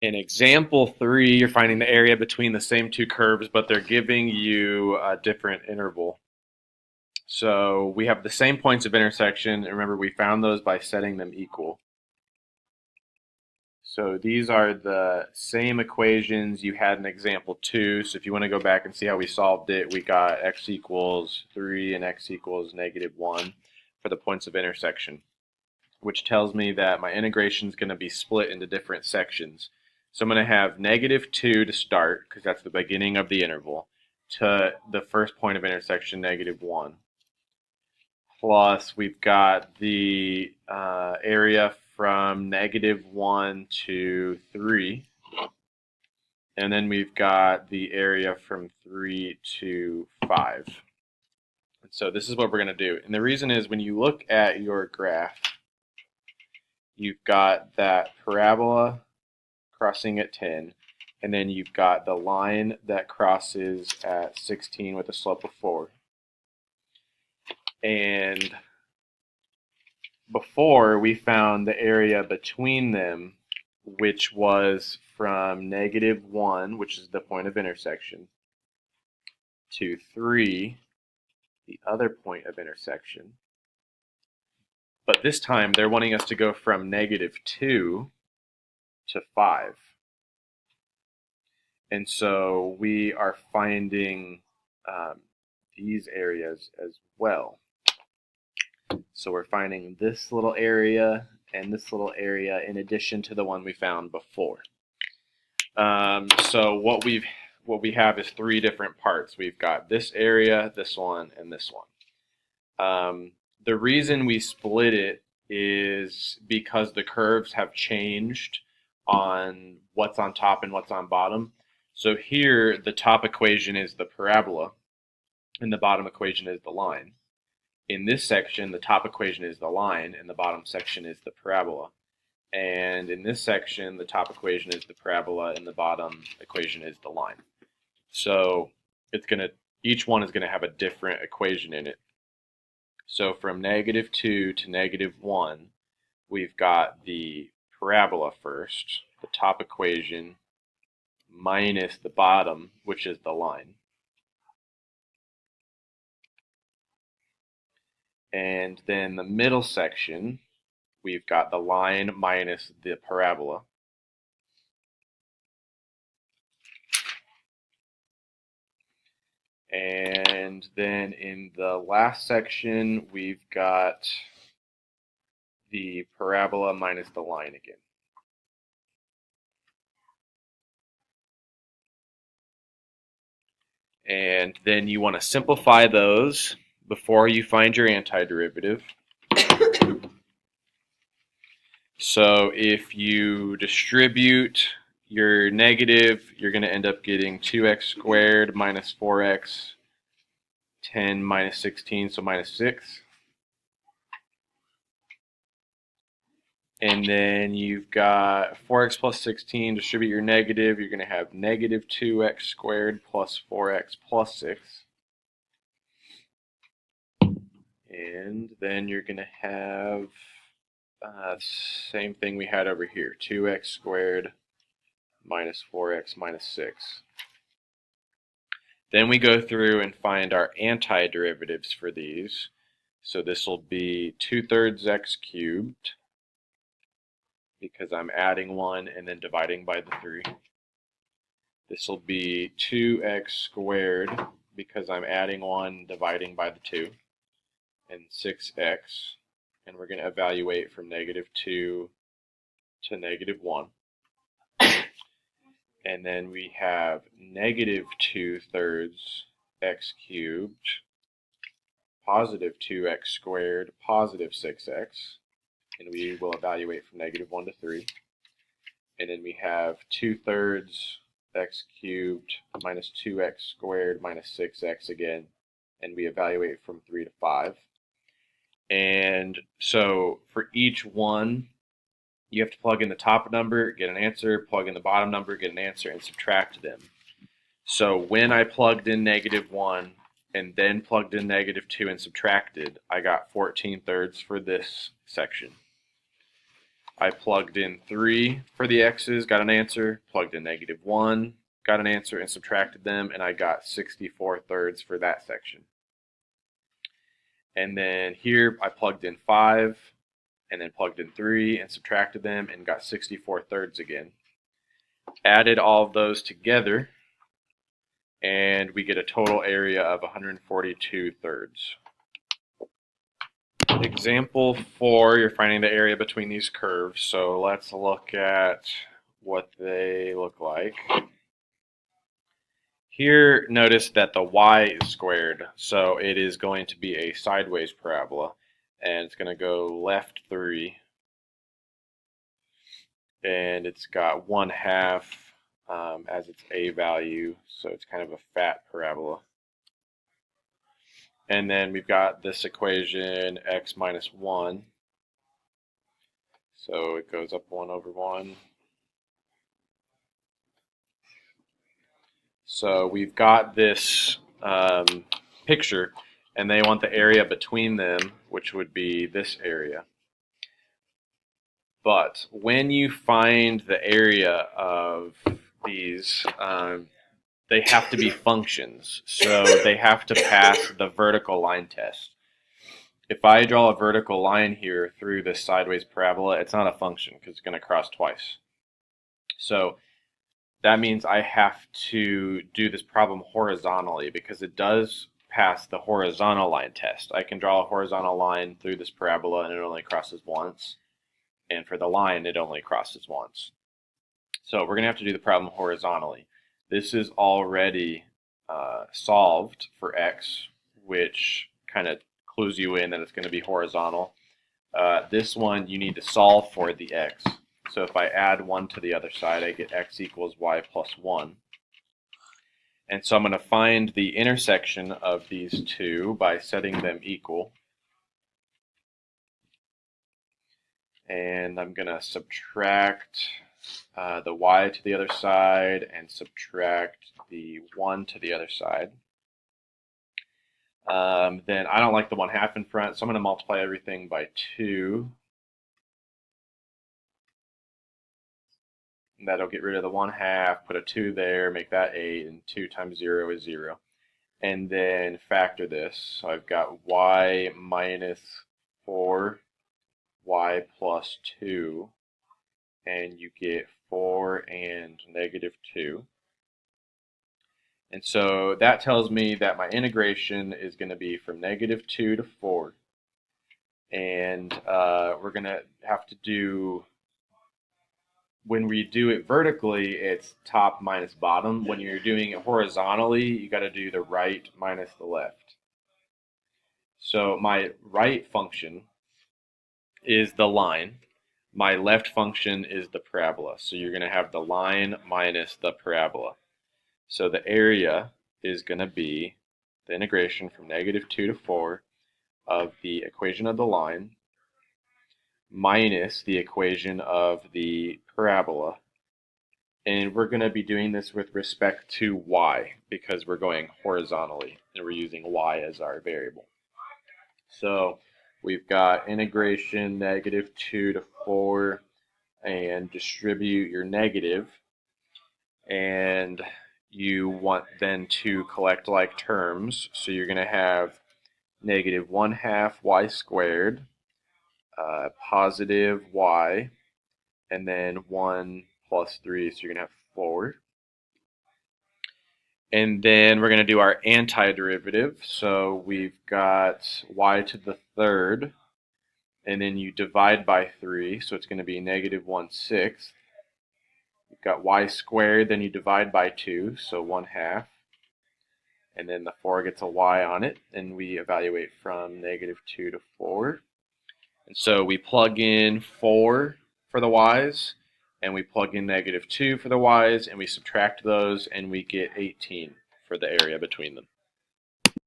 In example 3, you're finding the area between the same two curves, but they're giving you a different interval. So we have the same points of intersection. And remember, we found those by setting them equal. So these are the same equations you had in example 2. So if you want to go back and see how we solved it, we got x equals 3 and x equals -1 for the points of intersection, which tells me that my integration is going to be split into different sections. So I'm going to have -2 to start, because that's the beginning of the interval, to the first point of intersection, -1. Plus, we've got the area from -1 to 3. And then we've got the area from 3 to 5. And so this is what we're going to do. And the reason is, when you look at your graph, you've got that parabola crossing at 10, and then you've got the line that crosses at 16 with a slope of 4. And before, we found the area between them, which was from -1, which is the point of intersection, to 3, the other point of intersection. But this time, they're wanting us to go from -2 to 5. And so we are finding these areas as well. So we're finding this little area and this little area in addition to the one we found before. So what we have is 3 different parts. We've got this area, this one, and this one. The reason we split it is because the curves have changed on what's on top and what's on bottom. So here, the top equation is the parabola, and the bottom equation is the line. In this section, the top equation is the line, and the bottom section is the parabola. And in this section, the top equation is the parabola, and the bottom equation is the line. So each one is going to have a different equation in it. So from -2 to -1, we've got the parabola first, the top equation, minus the bottom, which is the line. And then the middle section, we've got the line minus the parabola. And then in the last section, we've got the parabola minus the line again. And then you want to simplify those before you find your antiderivative. So if you distribute your negative, you're going to end up getting 2x squared minus 4x, 10 minus 16, so -6. And then you've got 4x plus 16, distribute your negative, you're going to have -2x squared plus 4x plus 6. And then you're going to have same thing we had over here, 2x squared minus 4x minus 6. Then we go through and find our antiderivatives for these. So this will be 2/3 x cubed, because I'm adding 1 and then dividing by the 3. This will be 2x squared, because I'm adding 1, dividing by the 2, and 6x. And we're going to evaluate from -2 to -1. And then we have -2/3 x cubed, positive 2x squared, positive 6x. And we will evaluate from -1 to 3. And then we have 2/3 x cubed minus 2x squared minus 6x again. And we evaluate from 3 to 5. And so for each one, you have to plug in the top number, get an answer, plug in the bottom number, get an answer, and subtract them. So when I plugged in -1 and then plugged in -2 and subtracted, I got 14/3 for this section. I plugged in 3 for the x's, got an answer, plugged in -1, got an answer, and subtracted them, and I got 64/3 for that section. And then here I plugged in 5, and then plugged in 3 and subtracted them and got 64/3 again. Added all of those together, and we get a total area of 142/3. Example 4, you're finding the area between these curves. So let's look at what they look like. Here, notice that the y is squared, so it is going to be a sideways parabola, and it's going to go left 3, and it's got 1/2 as its a value, so it's kind of a fat parabola. And then we've got this equation, x minus 1. So it goes up 1/1. So we've got this picture, and they want the area between them, which would be this area. But when you find the area of these, they have to be functions, so they have to pass the vertical line test. If I draw a vertical line here through this sideways parabola, it's not a function because it's going to cross twice. So that means I have to do this problem horizontally because it does pass the horizontal line test. I can draw a horizontal line through this parabola and it only crosses once, and for the line it only crosses once. So we're going to have to do the problem horizontally. This is already solved for x, which kind of clues you in that it's going to be horizontal. This one you need to solve for the x. So if I add 1 to the other side, I get x equals y plus 1. And so I'm going to find the intersection of these two by setting them equal. And I'm going to subtract the y to the other side and subtract the 1 to the other side. Then I don't like the 1/2 in front, so I'm going to multiply everything by 2. And that'll get rid of the 1/2, put a 2 there, make that 8, and 2 times 0 is 0. And then factor this. So I've got y minus 4, y plus 2, and you get 4 and -2. And so that tells me that my integration is going to be from -2 to 4. And we're going to have to do, when we do it vertically, it's top minus bottom. When you're doing it horizontally, you got to do the right minus the left. So my right function is the line. My left function is the parabola. So you're going to have the line minus the parabola. So the area is going to be the integration from -2 to 4 of the equation of the line minus the equation of the parabola. And we're going to be doing this with respect to y because we're going horizontally and we're using y as our variable. So we've got integration -2 to 4, and distribute your negative, and you want then to collect like terms. So you're going to have -1/2 y squared, positive y, and then 1 plus 3, so you're going to have 4. And then we're going to do our antiderivative. So we've got y to the third, and then you divide by 3, so it's going to be -1/6. You've got y squared, then you divide by 2, so 1/2. And then the 4 gets a y on it, and we evaluate from -2 to 4. And so we plug in 4 for the y's, and we plug in -2 for the y's, and we subtract those, and we get 18 for the area between them.